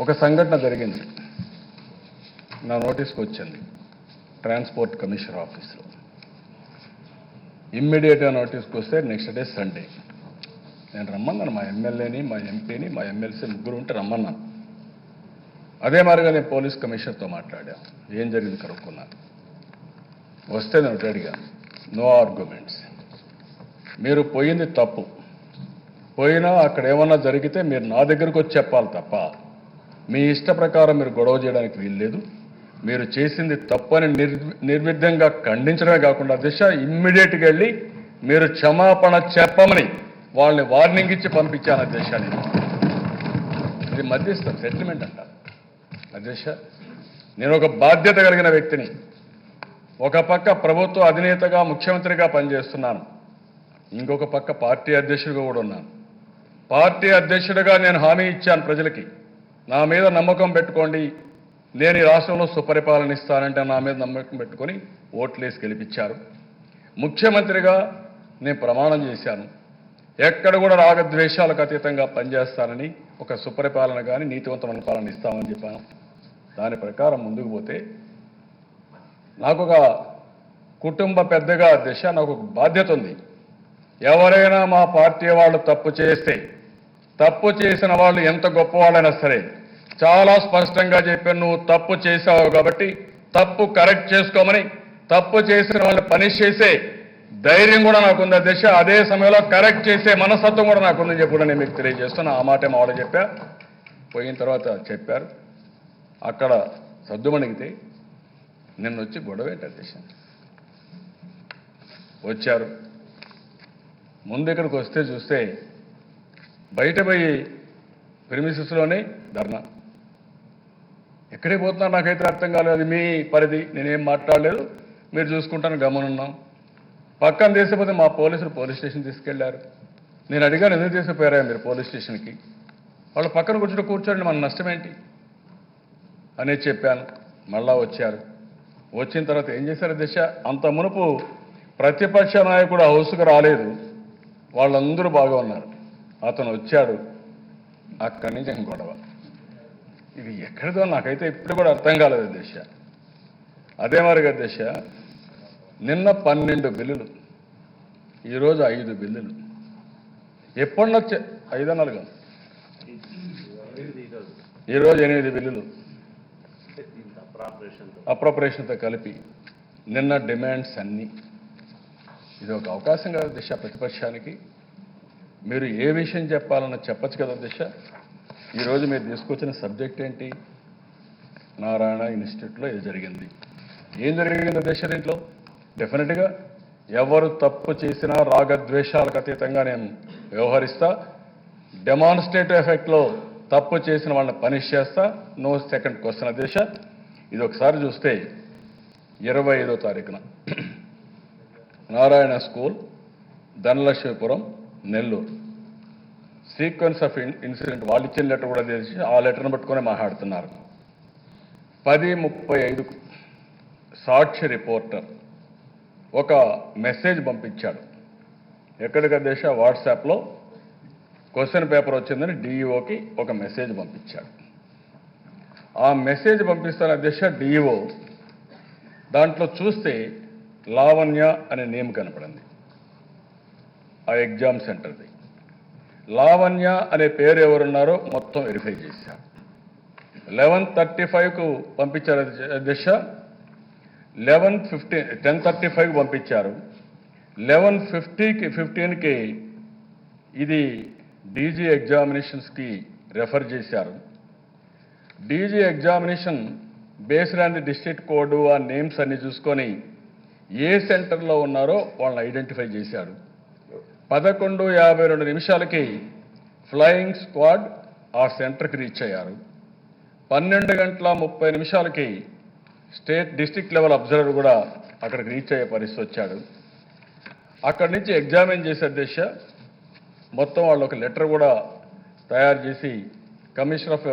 ఒక సంఘటన జరిగింది, నా నోటీస్కి వచ్చింది ట్రాన్స్పోర్ట్ కమిషనర్ ఆఫీస్లో. ఇమ్మీడియట్గా నోటీస్కి వస్తే నెక్స్ట్ డే సండే నేను రమ్మన్నాను. మా ఎమ్మెల్యేని, మా ఎంపీని, మా ఎమ్మెల్సీ ముగ్గురు ఉంటే రమ్మన్నాను. అదే మాదిరిగా నేను పోలీస్ కమిషనర్తో మాట్లాడాను. ఏం జరిగింది కనుక్కున్నాను. వస్తే నేను రెడీగా నో ఆర్గ్యుమెంట్స్, మీరు పోయింది తప్పు, పోయినా అక్కడ ఏమన్నా జరిగితే మీరు నా దగ్గరకు వచ్చి చెప్పాలి తప్ప మీ ఇష్ట ప్రకారం మీరు గొడవ చేయడానికి వీల్లేదు. మీరు చేసింది తప్పని నిర్విఘ్నంగా ఖండించడమే కాకుండా దిశ ఇమ్మీడియట్గా వెళ్ళి మీరు క్షమాపణ చెప్పమని వాళ్ళని వార్నింగ్ ఇచ్చి పంపించాను అధ్యక్ష. నేను ఇది మధ్యస్థం సెటిల్మెంట్ అంటారు అధ్యక్ష. నేను ఒక బాధ్యత కలిగిన వ్యక్తిని, ఒక పక్క ప్రభుత్వ అధినేతగా ముఖ్యమంత్రిగా పనిచేస్తున్నాను, ఇంకొక పక్క పార్టీ అధ్యక్షుడిగా కూడా ఉన్నాను. పార్టీ అధ్యక్షుడిగా నేను హామీ ఇచ్చాను ప్రజలకి, నా మీద నమ్మకం పెట్టుకోండి, నేను ఈ రాష్ట్రంలో సుపరిపాలన ఇస్తానంటే నా మీద నమ్మకం పెట్టుకొని ఓట్లేసి గెలిపించారు. ముఖ్యమంత్రిగా నేను ప్రమాణం చేశాను, ఎక్కడ కూడా రాగద్వేషాలకు అతీతంగా పనిచేస్తానని, ఒక సుపరిపాలన కానీ నీతివంతమైన పాలన ఇస్తామని చెప్పాను. దాని ప్రకారం ముందుకు పోతే నాకు ఒక కుటుంబ పెద్దగా దిశ నాకు ఒక బాధ్యత ఉంది. ఎవరైనా మా పార్టీ వాళ్ళు తప్పు చేస్తే, తప్పు చేసిన వాళ్ళు ఎంత గొప్పవాళ్ళైనా సరే చాలా స్పష్టంగా చెప్పాను, నువ్వు తప్పు చేశావు కాబట్టి తప్పు కరెక్ట్ చేసుకోమని, తప్పు చేసిన వాళ్ళని పనిష్ చేసే ధైర్యం కూడా నాకుంది అధ్యక్ష. అదే సమయంలో కరెక్ట్ చేసే మనస్తత్వం కూడా నాకుందని చెప్పి కూడా నేను మీకు తెలియజేస్తున్నా. ఆ మాట మా వాళ్ళు చెప్పా. పోయిన తర్వాత చెప్పారు, అక్కడ సద్దుమణిగితే నిన్న వచ్చి గొడవ ఏంటి అధ్యక్ష. వచ్చారు, ముందు ఇక్కడికి వస్తే చూస్తే బయట పోయి ప్రిమిసెస్లోనే ధర్నా. ఎక్కడికి పోతున్నారు నాకైతే అర్థం కాలేదు. అది మీ పరిధి, నేనేం మాట్లాడలేదు, మీరు చూసుకుంటాను గమనున్నాం. పక్కన తీసిపోతే మా పోలీసులు పోలీస్ స్టేషన్ తీసుకెళ్లారు. నేను అడిగాను, ఎందుకు తీసుకుపోయారా మీరు పోలీస్ స్టేషన్కి? వాళ్ళు పక్కన కూర్చోండి, మన నష్టం ఏంటి అనేది చెప్పాను. మళ్ళా వచ్చారు. వచ్చిన తర్వాత ఏం చేశారు దిశ, అంత మునుపు ప్రతిపక్ష నాయకుడు హౌస్కు రాలేదు, వాళ్ళందరూ బాగా ఉన్నారు. అతను వచ్చాడు, అక్కడి నుంచి గొడవ. ఇది ఎక్కడిదో నాకైతే ఇప్పుడు కూడా అర్థం కాలేదు దిశ. అదే మరిగా దిశ, నిన్న 12 బిల్లులు, ఈరోజు 5 బిల్లులు. ఎప్పుడన్నా 5 ఈరోజు 8 బిల్లులు అప్రోప్రియేషన్తో కలిపి, నిన్న డిమాండ్స్ అన్నీ. ఇది ఒక అవకాశం కదా దిశ ప్రతిపక్షానికి. మీరు ఏ విషయం చెప్పాలన్నా చెప్పచ్చు కదా దిశ. ఈరోజు మీరు తీసుకొచ్చిన సబ్జెక్ట్ ఏంటి? నారాయణ ఇన్స్టిట్యూట్లో ఇది జరిగింది. ఏం జరిగింది దిశ దీంట్లో? డెఫినెట్గా ఎవరు తప్పు చేసినా రాగద్వేషాలకు అతీతంగా నేను వ్యవహరిస్తా. డెమాన్స్ట్రేటివ్ ఎఫెక్ట్లో తప్పు చేసిన వాళ్ళని పనిష్ చేస్తా. నో సెకండ్ క్వశ్చన్ దిశ. ఇది ఒకసారి చూస్తే 25వ తారీఖున Narayana school, Dhanalakshmipuram, Nellore, sequence of incident వాళ్ళు ఇచ్చిన లెటర్ కూడా తెలిసి ఆ లెటర్ను పట్టుకొని మాట్లాడుతున్నారు. 10:35కు సాక్షి రిపోర్టర్ ఒక మెసేజ్ పంపించాడు. ఎక్కడికి దేశ వాట్సాప్లో క్వశ్చన్ పేపర్ వచ్చిందని డిఈఓకి ఒక మెసేజ్ పంపించాడు. ఆ మెసేజ్ పంపిస్తున్న దిశ డిఈఓ దాంట్లో చూస్తే లావణ్య అనే నేమ్ కనపడింది. ఆ ఎగ్జామ్ సెంటర్ది లావణ్య అనే పేరు ఎవరున్నారో మొత్తం వెరిఫై చేశారు. 11:35కు పంపించారు దిశ, 10:35కు పంపించారు. 11:15కి ఇది డీజీ ఎగ్జామినేషన్స్కి రెఫర్ చేశారు. DG examination based on the district code, ఆ నేమ్స్ అన్ని చూసుకొని ఏ సెంటర్లో ఉన్నారో వాళ్ళని ఐడెంటిఫై చేశాడు. 11:52 ఫ్లయింగ్ స్క్వాడ్ ఆ సెంటర్కి రీచ్ అయ్యారు. 12:30 స్టేట్ డిస్ట్రిక్ట్ లెవెల్ అబ్జర్వర్ కూడా అక్కడికి రీచ్ అయ్యే పరిస్థితి వచ్చాడు. అక్కడి నుంచి ఎగ్జామిన్ చేసే దిశ మొత్తం వాళ్ళు ఒక లెటర్ కూడా తయారు చేసి కమిషనర్ ఆఫ్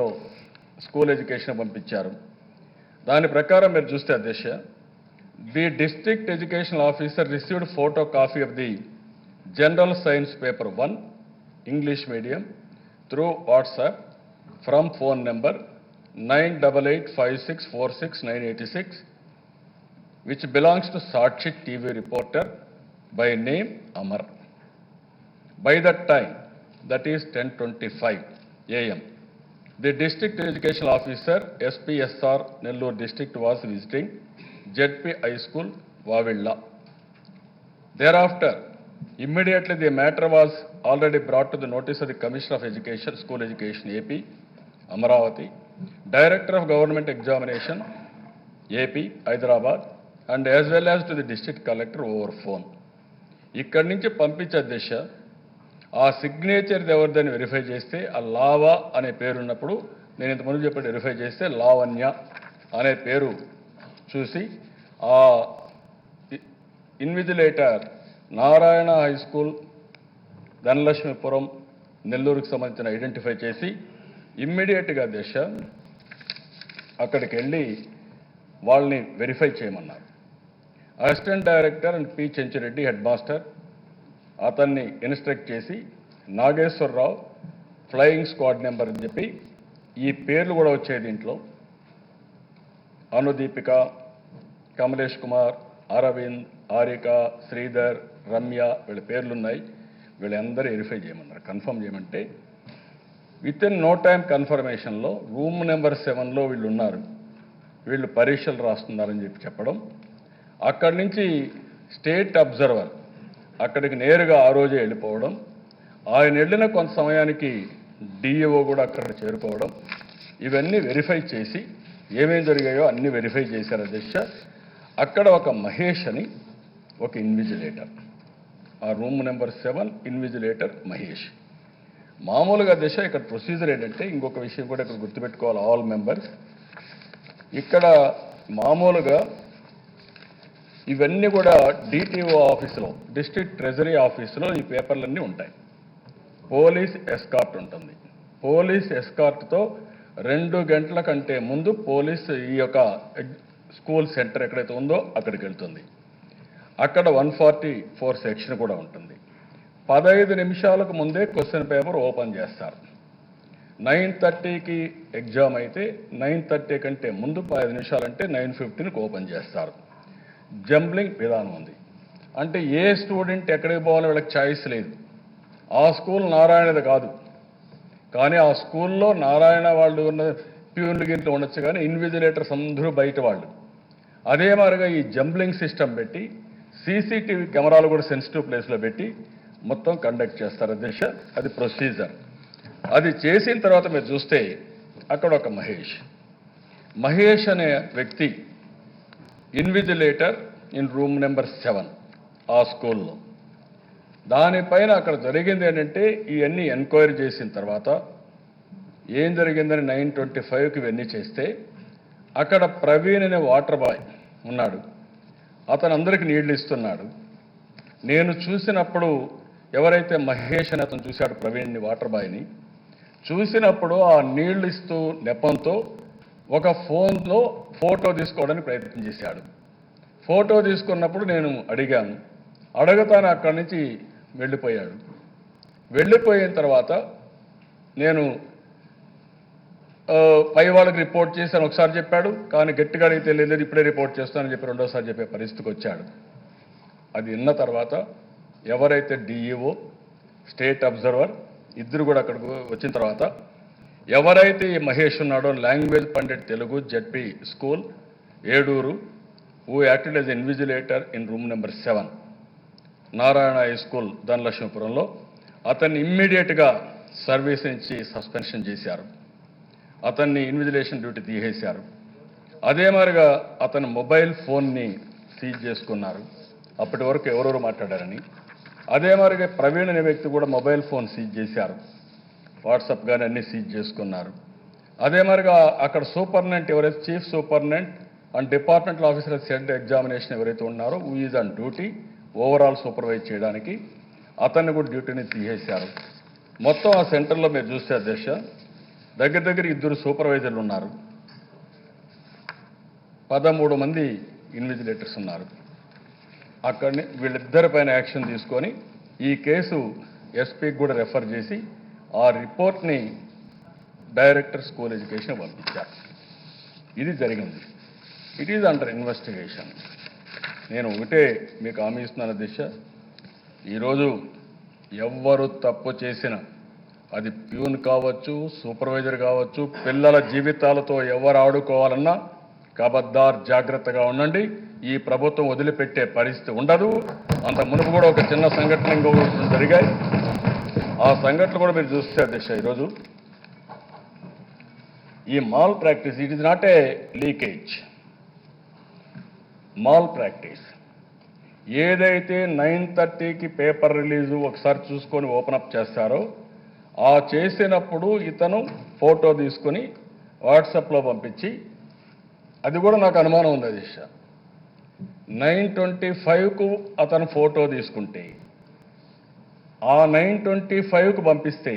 స్కూల్ ఎడ్యుకేషన్ పంపించారు. దాని ప్రకారం మీరు చూస్తే దిశ, the district educational officer received photo copy of the general science paper 1 English medium through WhatsApp from phone number 9885646986, which belongs to Sakshi TV reporter by name Amar. By that time, that is 10:25 a.m., the district education officer, SPSR, Nellore district, was visiting ZP High School, Vavilla. Thereafter, immediately the matter was already brought to the notice of the Commissioner of Education, School Education, AP, Amaravati, Director of Government Examination, AP, Hyderabad, and as well as to the District Collector over phone. ఇక్కడి నుంచి పంపించే దిశ ఆ signature ఎవరిదని verify చేస్తే ఆ lava అనే పేరు ఉన్నప్పుడు నేను ఇంతకుముందు చెప్పి వెరిఫై చేస్తే లావణ్య అనే పేరు చూసి ఆ invigilator Narayana high school Dhanalakshmipuram నెల్లూరుకు సంబంధించిన ఐడెంటిఫై చేసి ఇమ్మీడియట్గా దిశ అక్కడికి వెళ్ళి వాళ్ళని వెరిఫై చేయమన్నారు. Assistant director and P Chenchi Reddy head master అతన్ని ఇన్స్ట్రక్ట్ చేసి నాగేశ్వరరావు ఫ్లయింగ్ స్క్వాడ్ నెంబర్ అని చెప్పి ఈ పేర్లు కూడా వచ్చాయి దీంట్లో, అనుదీపిక, కమలేష్ కుమార్, అరవింద్, ఆరిక, శ్రీధర్, రమ్య, వీళ్ళ పేర్లున్నాయి. వీళ్ళందరూ వెరిఫై చేయమన్నారు. కన్ఫర్మ్ చేయమంటే విత్ ఇన్ నో టైం కన్ఫర్మేషన్లో రూమ్ నెంబర్ 7లో వీళ్ళు ఉన్నారు, వీళ్ళు పరీక్షలు రాస్తున్నారని చెప్పడం, అక్కడి నుంచి స్టేట్ అబ్జర్వర్ అక్కడికి నేరుగా ఆ రోజే వెళ్ళిపోవడం, ఆయన వెళ్ళిన కొంత సమయానికి డిఈఓ కూడా అక్కడ చేరుకోవడం, ఇవన్నీ వెరిఫై చేసి ఏమేం జరిగాయో అన్నీ వెరిఫై చేశారు అధ్యక్ష. అక్కడ ఒక మహేష్ అని ఒక ఇన్విజిలేటర్, ఆ రూమ్ నెంబర్ 7 ఇన్విజిలేటర్ మహేష్. మామూలుగా దిశ ఇక్కడ ప్రొసీజర్ ఏంటంటే, ఇంకొక విషయం కూడా ఇక్కడ గుర్తుపెట్టుకోవాలి ఆల్ మెంబర్స్. ఇక్కడ మామూలుగా ఇవన్నీ కూడా డిటిఓ ఆఫీసులో, డిస్ట్రిక్ట్ ట్రెజరీ ఆఫీసులో ఈ పేపర్లన్నీ ఉంటాయి. పోలీస్ ఎస్కార్ట్ ఉంటుంది. పోలీస్ ఎస్కార్ట్తో 2 గంటల కంటే ముందు పోలీస్ ఈ యొక్క స్కూల్ సెంటర్ ఎక్కడైతే ఉందో అక్కడికి వెళ్తుంది. అక్కడ 144 సెక్షన్ కూడా ఉంటుంది. 15 నిమిషాలకు ముందే క్వశ్చన్ పేపర్ ఓపెన్ చేస్తారు. 9:30కి ఎగ్జామ్ అయితే 9:30 కంటే ముందు 15 నిమిషాలంటే 9:15కి ఓపెన్ చేస్తారు. జంబ్లింగ్ విధానం ఉంది. అంటే ఏ స్టూడెంట్ ఎక్కడికి పోవాలో వీళ్ళకి ఛాయిస్ లేదు. ఆ స్కూల్ నారాయణది కాదు, కానీ ఆ స్కూల్లో నారాయణ వాళ్ళు ఉన్న ప్యూన్లు గింట్లు ఉండొచ్చు, కానీ ఇన్విజిలేటర్స్ అందరూ బయట వాళ్ళు. అదే మాదిరిగా ఈ జంబ్లింగ్ సిస్టమ్ పెట్టి సీసీటీవీ కెమెరాలు కూడా సెన్సిటివ్ ప్లేస్లో పెట్టి మొత్తం కండక్ట్ చేస్తారు అధ్యక్ష. అది ప్రొసీజర్. అది చేసిన తర్వాత మీరు చూస్తే అక్కడ ఒక మహేష్ అనే వ్యక్తి ఇన్విజిలేటర్ ఇన్ రూమ్ నెంబర్ 7 ఆ స్కూల్లో. దానిపైన అక్కడ జరిగింది ఏంటంటే, ఇవన్నీ ఎంక్వైరీ చేసిన తర్వాత ఏం జరిగిందని 9:25కి ఇవన్నీ చేస్తే అక్కడ ప్రవీణ్ అనే వాటర్ బాయ్ ఉన్నాడు. అతను అందరికీ నీళ్లు ఇస్తున్నాడు. నేను చూసినప్పుడు ఎవరైతే మహేష్ అని అతను చూశాడు ప్రవీణ్ని, వాటర్ బాయ్ని చూసినప్పుడు ఆ నీళ్లు ఇస్తూ నెపంతో ఒక ఫోన్లో ఫోటో తీసుకోవడానికి ప్రయత్నం చేశాడు. ఫోటో తీసుకున్నప్పుడు నేను అడిగాను, అడగతాను అక్కడి నుంచి వెళ్ళిపోయాడు. వెళ్ళిపోయిన తర్వాత నేను పై వాళ్ళకి రిపోర్ట్ చేశాను ఒకసారి చెప్పాడు, కానీ గట్టిగా అడిగితే లేదు ఇప్పుడే రిపోర్ట్ చేస్తానని చెప్పి రెండోసారి చెప్పే పరిస్థితికి వచ్చాడు. అది విన్న తర్వాత ఎవరైతే డిఈఓ, స్టేట్ అబ్జర్వర్ ఇద్దరు కూడా అక్కడికి వచ్చిన తర్వాత ఎవరైతే ఈ మహేష్ ఉన్నాడో, language pandit Telugu ZP school Yeduru, who acted as invigilator in room number 7 Narayana high school ధనలక్ష్మీపురంలో, అతన్ని ఇమ్మీడియట్గా సర్వీస్ నుంచి సస్పెన్షన్ చేశారు. అతన్ని ఇన్విజిలేషన్ డ్యూటీ తీసేశారు. అదే మాదిరిగా అతని మొబైల్ ఫోన్ని సీజ్ చేసుకున్నారు, అప్పటి వరకు ఎవరెవరు మాట్లాడారని. అదే మాదిరిగా ప్రవీణ్ అనే వ్యక్తి కూడా మొబైల్ ఫోన్ సీజ్ చేశారు, వాట్సాప్ కానీ అన్నీ సీజ్ చేసుకున్నారు. అదే మాదిరిగా అక్కడ సూపర్నెంట్ ఎవరైతే chief superintendent and departmental officer said examination ఎవరైతే ఉన్నారో who is on duty overall supervise చేయడానికి, అతన్ని కూడా డ్యూటీని తీసేశారు. మొత్తం ఆ సెంటర్లో మీరు చూస్తే అధ్యక్ష దగ్గర 2 సూపర్వైజర్లు ఉన్నారు, 13 మంది ఇన్విజిలేటర్స్ ఉన్నారు. అక్కడిని వీళ్ళిద్దరి పైన యాక్షన్ తీసుకొని ఈ కేసు ఎస్పీకి కూడా రెఫర్ చేసి ఆ రిపోర్ట్ని డైరెక్టర్ స్కూల్ ఎడ్యుకేషన్ పంపించారు. ఇది జరిగింది. It is under investigation. నేను ఒకటే మీకు హామీ ఇస్తున్నాను దిశ, ఈరోజు ఎవ్వరు తప్పు చేసినా అది ప్యూన్ కావచ్చు, సూపర్వైజర్ కావచ్చు, పిల్లల జీవితాలతో ఎవరు ఆడుకోవాలన్నా కబద్దార్ జాగ్రత్తగా ఉండండి. ఈ ప్రభుత్వం వదిలిపెట్టే పరిస్థితి ఉండదు. అంత మునుపు కూడా ఒక చిన్న సంఘటన ఇంకొకటి జరిగాయి. ఆ సంఘటన కూడా మీరు చూస్తే అధ్యక్ష, ఈరోజు ఈ mall practice, it is not a leakage, mall practice. ఏదైతే 9:30కి పేపర్ రిలీజు ఒకసారి చూసుకొని ఓపెన్ అప్ చేస్తారో, ఆ చేసినప్పుడు ఇతను ఫోటో తీసుకొని వాట్సాప్లో పంపించి, అది కూడా నాకు అనుమానం ఉంది అధ్యక్ష, 9:25కు అతను ఫోటో తీసుకుంటే ఆ 9:25కు పంపిస్తే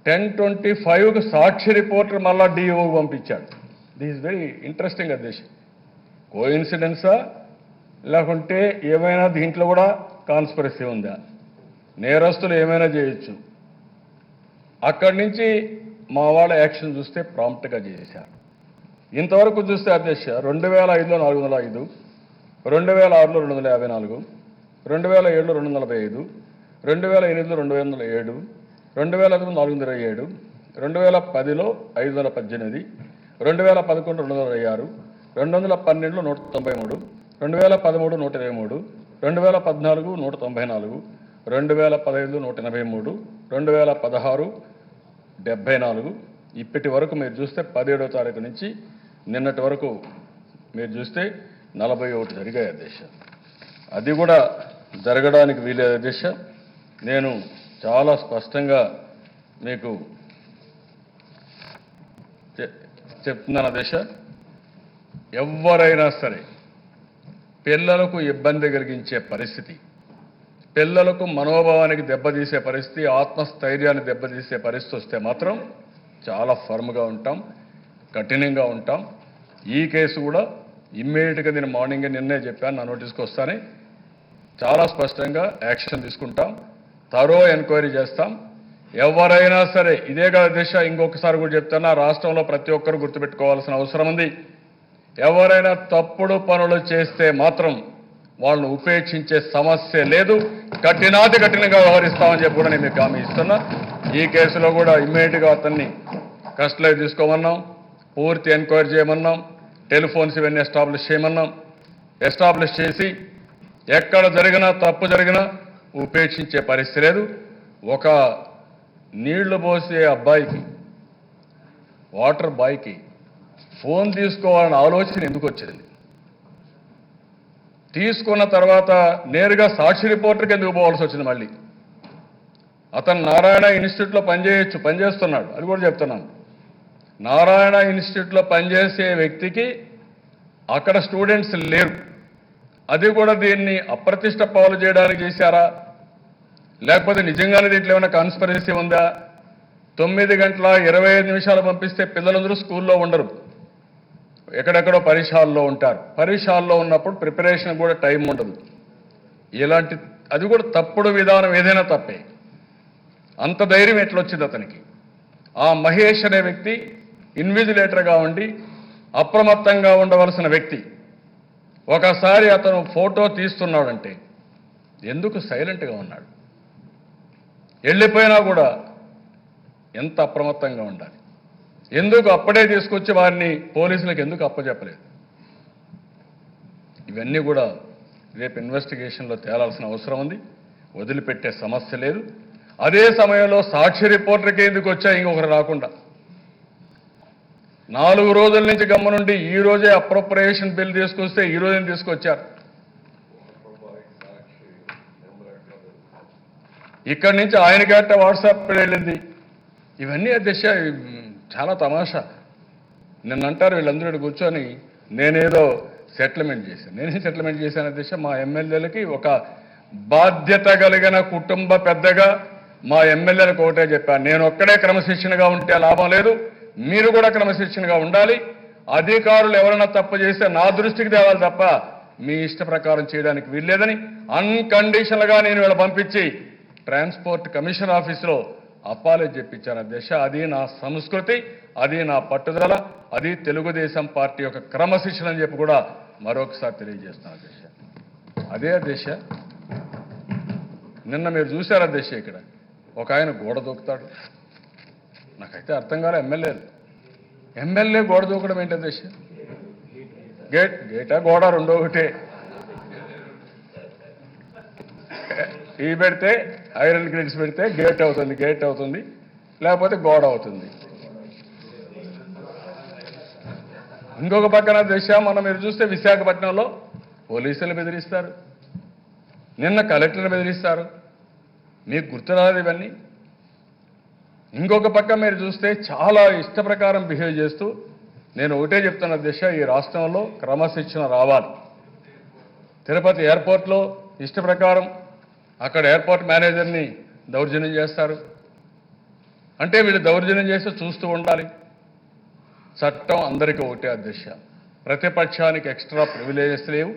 10:25కు సాక్షి రిపోర్టర్ మళ్ళా డిఓకు పంపించాడు. దిస్ ఇస్ వెరీ ఇంట్రెస్టింగ్ అధ్యక్ష. కోఇన్సిడెన్సా లేకుంటే ఏమైనా దీంట్లో కూడా కాన్స్పిరసీ ఉందా? నేరస్తులు ఏమైనా చేయొచ్చు. అక్కడి నుంచి మా వాళ్ళ యాక్షన్ చూస్తే ప్రాంప్ట్గా చేశారు. ఇంతవరకు చూస్తే అధ్యక్ష 2005లో 405, 2006లో 254, 2007లో 245, 2008లో 207, 2009 427, 2010లో 518, 2011 226, 2012లో 193, 2013 123, 2014 194, 2015 183, 2016 74. ఇప్పటి వరకు మీరు చూస్తే 17వ తారీఖు నుంచి నిన్నటి వరకు మీరు చూస్తే 41 జరిగాయి అధ్యక్ష. అది కూడా జరగడానికి వీలేదు అధ్యక్ష. నేను చాలా స్పష్టంగా మీకు చెప్తున్నాను అధ్యక్ష, ఎవరైనా సరే పిల్లలకు ఇబ్బంది కలిగించే పరిస్థితి, పిల్లలకు మనోభావానికి దెబ్బతీసే పరిస్థితి, ఆత్మస్థైర్యాన్ని దెబ్బతీసే పరిస్థితి వస్తే మాత్రం చాలా ఫర్మ్గా ఉంటాం, కఠినంగా ఉంటాం. ఈ కేసు కూడా ఇమ్మీడియట్గా నేను మార్నింగే నిన్నే చెప్పాను, నా నోటీస్కి వస్తానే చాలా స్పష్టంగా యాక్షన్ తీసుకుంటాం, థరో ఎంక్వైరీ చేస్తాం. ఎవరైనా సరే ఇదే కదా దిశ, ఇంకొకసారి కూడా చెప్తున్నా, రాష్ట్రంలో ప్రతి ఒక్కరు గుర్తుపెట్టుకోవాల్సిన అవసరం ఉంది. ఎవరైనా తప్పుడు పనులు చేస్తే మాత్రం వాళ్ళను ఉపేక్షించే సమస్య లేదు, కఠినాతి కఠినంగా వ్యవహరిస్తామని చెప్పి కూడా నేను మీకు హామీ ఇస్తున్నా. ఈ కేసులో కూడా ఇమ్మీడియట్గా అతన్ని కస్టడీలో తీసుకోమన్నాం, పూర్తి ఎంక్వైరీ చేయమన్నాం, టెలిఫోన్స్ ఇవన్నీ ఎస్టాబ్లిష్ చేయమన్నాం. ఎస్టాబ్లిష్ చేసి ఎక్కడ జరిగినా తప్పు జరిగినా ఉపేక్షించే పరిస్థితి లేదు. ఒక నీళ్లు పోసే అబ్బాయికి, వాటర్ బాయ్కి ఫోన్ తీసుకోవాలన్న ఆలోచన ఎందుకు వచ్చింది? తీసుకున్న తర్వాత నేరుగా సాక్షి రిపోర్టర్కి ఎందుకు పోవాల్సి వచ్చింది? మళ్ళీ అతను నారాయణ ఇన్స్టిట్యూట్లో పనిచేస్తున్నాడు, అది కూడా చెప్తున్నాను. నారాయణ ఇన్స్టిట్యూట్లో పనిచేసే వ్యక్తికి అక్కడ స్టూడెంట్స్ లేరు. అది కూడా దీన్ని అప్రతిష్ట పాలు చేయడానికి చేశారా, లేకపోతే నిజంగానే దీంట్లో ఏమైనా కాన్స్పిరసీ ఉందా? 9:25 పంపిస్తే పిల్లలందరూ స్కూల్లో ఉండరు, ఎక్కడెక్కడో పరీక్షల్లో ఉంటారు. పరీక్షల్లో ఉన్నప్పుడు ప్రిపరేషన్ కూడా టైం ఉండదు. ఇలాంటి అది కూడా తప్పుడు విధానం ఏదైనా తప్పే. అంత ధైర్యం ఎట్లొచ్చింది అతనికి? ఆ మహేష్ అనే వ్యక్తి ఇన్విజిలేటర్గా ఉండి అప్రమత్తంగా ఉండవలసిన వ్యక్తి ఒకసారి అతను ఫోటో తీస్తున్నాడంటే ఎందుకు సైలెంట్గా ఉన్నాడు? వెళ్ళిపోయినా కూడా ఎంత అప్రమత్తంగా ఉండాలి? ఎందుకు అప్పుడే తీసుకొచ్చి వారిని పోలీసులకు ఎందుకు అప్పచెప్పలేదు? ఇవన్నీ కూడా రేపు ఇన్వెస్టిగేషన్లో తేలాల్సిన అవసరం ఉంది. వదిలిపెట్టే సమస్య లేదు. అదే సమయంలో సాక్షి రిపోర్టర్కి ఎందుకు వచ్చాయి ఇంకొకరు రాకుండా? 4 రోజుల నుంచి గమ్మునుండి ఈ రోజే అప్రోప్రియేషన్ బిల్ తీసుకొస్తే ఈ రోజే తీసుకొచ్చారు. ఇక్కడి నుంచి ఆయనకట్ట వాట్సాప్ వెళ్ళింది. ఇవన్నీ అధ్యక్ష చాలా తమాషా. నిన్నంటారు వీళ్ళందరూ కూర్చొని నేనేదో సెటిల్మెంట్ చేశాను. నేనేం సెటిల్మెంట్ చేశాను అధ్యక్ష? మా ఎమ్మెల్యేలకి ఒక బాధ్యత కలిగిన కుటుంబ పెద్దగా మా ఎమ్మెల్యేలకు ఒకటే చెప్పాను, నేను ఒక్కడే క్రమశిక్షణగా ఉంటే లాభం లేదు, మీరు కూడా క్రమశిక్షణగా ఉండాలి. అధికారులు ఎవరైనా తప్పు చేస్తే నా దృష్టికి తేవాలి తప్ప మీ ఇష్ట ప్రకారం చేయడానికి వీల్లేదని అన్కండిషనల్గా నేను వీళ్ళు పంపించి ట్రాన్స్పోర్ట్ కమిషన్ ఆఫీసులో అప్పాలజీ చెప్పించాను అధ్యక్ష. అది నా సంస్కృతి, అది నా పట్టుదల, అది తెలుగుదేశం పార్టీ యొక్క క్రమశిక్షణ అని చెప్పి కూడా మరొకసారి తెలియజేస్తున్నాను అధ్యక్ష. అదే అధ్యక్ష నిన్న మీరు చూశారు అధ్యక్ష, ఇక్కడ ఒక ఆయన గోడ దూకుతాడు. నాకైతే అర్థం కాలే. ఎమ్మెల్యే గోడ దూకడం ఏంటి అధ్యక్ష? గేటా గోడ రెండో ఒకటే. ఈ పెడితే ఐరన్ గ్రిడ్స్ పెడితే గేట్ అవుతుంది, లేకపోతే గోడ అవుతుంది. ఇంకొక పక్కన దశ మనం మీరు చూస్తే విశాఖపట్నంలో పోలీసులు బెదిరిస్తారు, నిన్న కలెక్టర్ని బెదిరిస్తారు. మీకు గుర్తురాదు ఇవన్నీ. ఇంకొక పక్క మీరు చూస్తే చాలా ఇష్ట ప్రకారం బిహేవ్ చేస్తూ, నేను ఒకటే చెప్తున్న దిశ, ఈ రాష్ట్రంలో క్రమశిక్షణ రావాలి. తిరుపతి ఎయిర్పోర్ట్లో ఇష్ట ప్రకారం అక్కడ ఎయిర్పోర్ట్ మేనేజర్ని దౌర్జన్యం చేస్తారు. అంటే వీళ్ళు దౌర్జన్యం చేస్తే చూస్తూ ఉండాలి. చట్టం అందరికీ ఒకటే అధ్యక్ష. ప్రతిపక్షానికి ఎక్స్ట్రా ప్రివిలేజెస్ లేవు.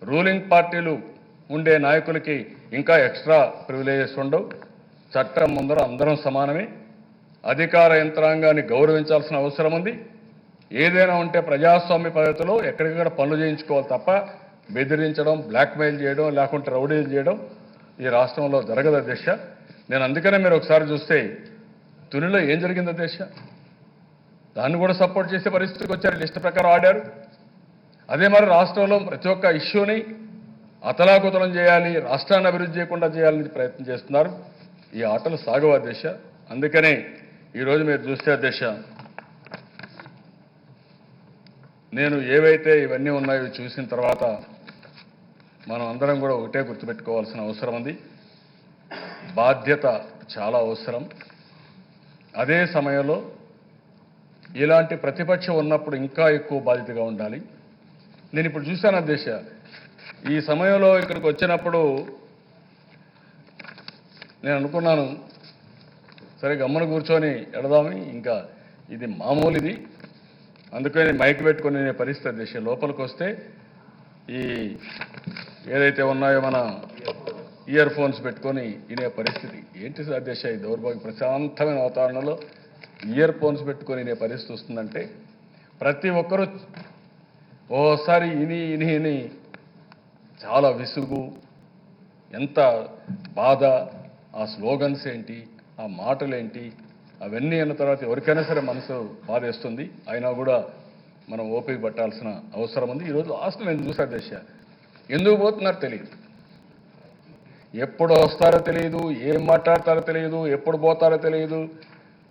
రూలింగ్ పార్టీలు ఉండే నాయకులకి ఇంకా ఎక్స్ట్రా ప్రివిలేజెస్ ఉండవు. చట్టం ముందర అందరం సమానమే. అధికార యంత్రాంగాన్ని గౌరవించాల్సిన అవసరం ఉంది. ఏదైనా ఉంటే ప్రజాస్వామ్య పద్ధతిలో ఎక్కడికక్కడ పనులు చేయించుకోవాలి తప్ప బెదిరించడం, బ్లాక్మెయిల్ చేయడం, లేకుంటే రౌడీలు చేయడం ఈ రాష్ట్రంలో జరగదు అధ్యక్ష. నేను అందుకనే మీరు ఒకసారి చూస్తే తునిలో ఏం జరిగింది అధ్యక్ష, దాన్ని కూడా సపోర్ట్ చేసే పరిస్థితికి వచ్చారు. లిస్ట్ ప్రకారం ఆడారు. అదే మరి రాష్ట్రంలో ప్రతి ఒక్క ఇష్యూని అతలాకుతలం చేయాలి, రాష్ట్రాన్ని అభివృద్ధి చేయకుండా చేయాలని ప్రయత్నం చేస్తున్నారు. ఈ ఆటలు సాగవు అధ్యక్ష. అందుకనే ఈరోజు మీరు చూస్తే అధ్యక్ష, నేను ఏవైతే ఇవన్నీ ఉన్నాయో చూసిన తర్వాత మనం అందరం కూడా ఒకటే గుర్తుపెట్టుకోవాల్సిన అవసరం ఉంది. బాధ్యత చాలా అవసరం. అదే సమయంలో ఇలాంటి ప్రతిపక్షం ఉన్నప్పుడు ఇంకా ఎక్కువ బాధ్యతగా ఉండాలి. నేను ఇప్పుడు చూశాను అధ్యక్ష, ఈ సమయంలో ఇక్కడికి వచ్చినప్పుడు నేను అనుకున్నాను, సరే గమ్మున కూర్చొని ఎడదామని. ఇంకా ఇది మామూలు ఇది, అందుకని మైక్ పెట్టుకొని నేను పరిస్థితి అధ్యక్ష. లోపలికి వస్తే ఈ ఏదైతే ఉన్నాయో మన ఇయర్ ఫోన్స్ పెట్టుకొని వినే పరిస్థితి. ఏంటి అధ్యక్ష ఈ దౌర్భాగ్య ప్రశాంతమైన వాతావరణంలో ఇయర్ ఫోన్స్ పెట్టుకొని వినే పరిస్థితి వస్తుందంటే, ప్రతి ఒక్కరూ ఓసారి ఇని చాలా విసుగు, ఎంత బాధ, ఆ స్లోగన్స్ ఏంటి, ఆ మాటలేంటి, అవన్నీ అన్న తర్వాత ఎవరికైనా సరే మనసు బాధేస్తుంది. అయినా కూడా మనం ఓపిక పట్టాల్సిన అవసరం ఉంది. ఈరోజు లాస్ట్ నేను చూసా దశ, ఎందుకు పోతున్నారో తెలియదు, ఎప్పుడు వస్తారో తెలియదు, ఏం మాట్లాడతారో తెలియదు, ఎప్పుడు పోతారో తెలియదు,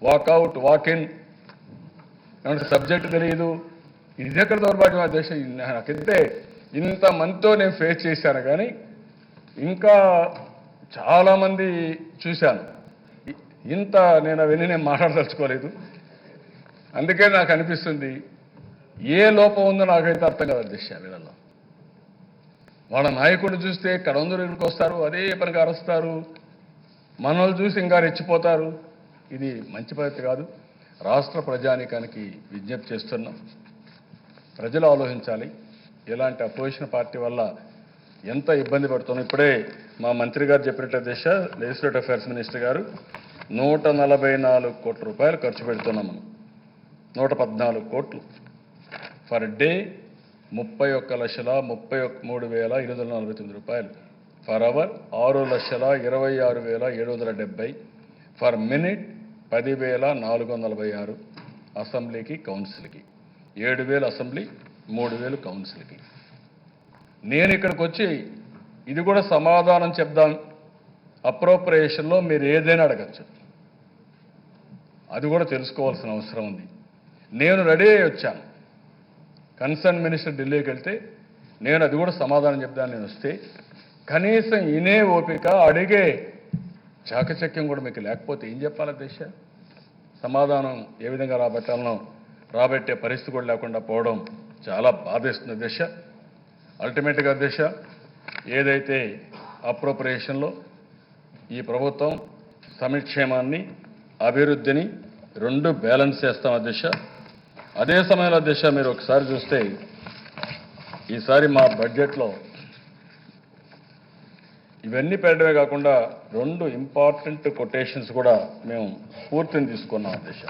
వాకౌట్ వాకిన్ సబ్జెక్ట్ తెలియదు. ఇది ఎక్కడ దౌర్భాగ్యం ఆ దేశ. నాకైతే ఇంతమందితో నేను ఫేస్ చేశాను, కానీ ఇంకా చాలామంది చూశాను. ఇంత నేను అవన్నీ నేను మాట్లాడదలుచుకోలేదు. అందుకే నాకు అనిపిస్తుంది ఏ లోపం ఉందో నాకైతే అర్థం కాదు అధ్యక్ష. వీళ్ళలో వాళ్ళ నాయకుడిని చూస్తే కడందరూ ఇక్కడికి వస్తారు, అదే పనిగా అరుస్తారు, మనల్ని చూసి ఇంకా రెచ్చిపోతారు. ఇది మంచి పద్ధతి కాదు. రాష్ట్ర ప్రజానీకానికి విజ్ఞప్తి చేస్తున్నాం, ప్రజలు ఆలోచించాలి. ఇలాంటి అపోజిషన్ పార్టీ వల్ల ఎంత ఇబ్బంది పడుతున్నాం. ఇప్పుడే మా మంత్రి గారు చెప్పినట్టు దిశ, లెజిస్లేటివ్ అఫైర్స్ మినిస్టర్ గారు 144 కోట్ల రూపాయలు ఖర్చు పెడుతున్నాం మనం. 114 కోట్లు ఫర్ డే, 31,33,849 రూపాయలు ఫర్ అవర్, 6,26,770 ఫర్ మినిట్, 10,446 అసెంబ్లీకి కౌన్సిల్కి, 7,000 అసెంబ్లీ, 3,000 కౌన్సిల్కి. నేను ఇక్కడికి వచ్చి ఇది కూడా సమాధానం చెప్దాం. అప్రోప్రియేషన్లో మీరు ఏదైనా అడగచ్చు, అది కూడా తెలుసుకోవాల్సిన అవసరం ఉంది. నేను రెడీ అయ్యి వచ్చాను. కన్సర్న్ మినిస్టర్ ఢిల్లీకి వెళ్తే నేను అది కూడా సమాధానం చెప్దాను. నేను వస్తే కనీసం ఇనే ఓపిక, అడిగే చాకచక్యం కూడా మీకు లేకపోతే ఏం చెప్పాలి దేశ? సమాధానం ఏ విధంగా రాబట్టాలనో రాబట్టే పరిస్థితి కూడా లేకుండా పోవడం చాలా బాధేస్తుంది దేశ. అల్టిమేట్గా దేశ ఏదైతే అప్రోప్రియేషన్లో ఈ ప్రభుత్వం సంక్షేమాన్ని, అభివృద్ధిని రెండు బ్యాలెన్స్ చేస్తాం అధ్యక్ష. అదే సమయంలో అధ్యక్ష మీరు ఒకసారి చూస్తే ఈసారి మా బడ్జెట్లో ఇవన్నీ పెట్టడమే కాకుండా 2 ఇంపార్టెంట్ కొటేషన్స్ కూడా మేము పూర్తిని తీసుకున్నాం దిశ.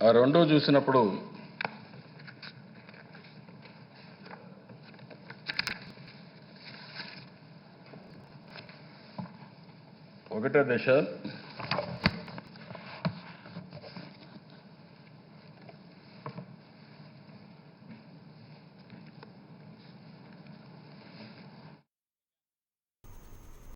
ఆ 2 చూసినప్పుడు ఒకటే దిశ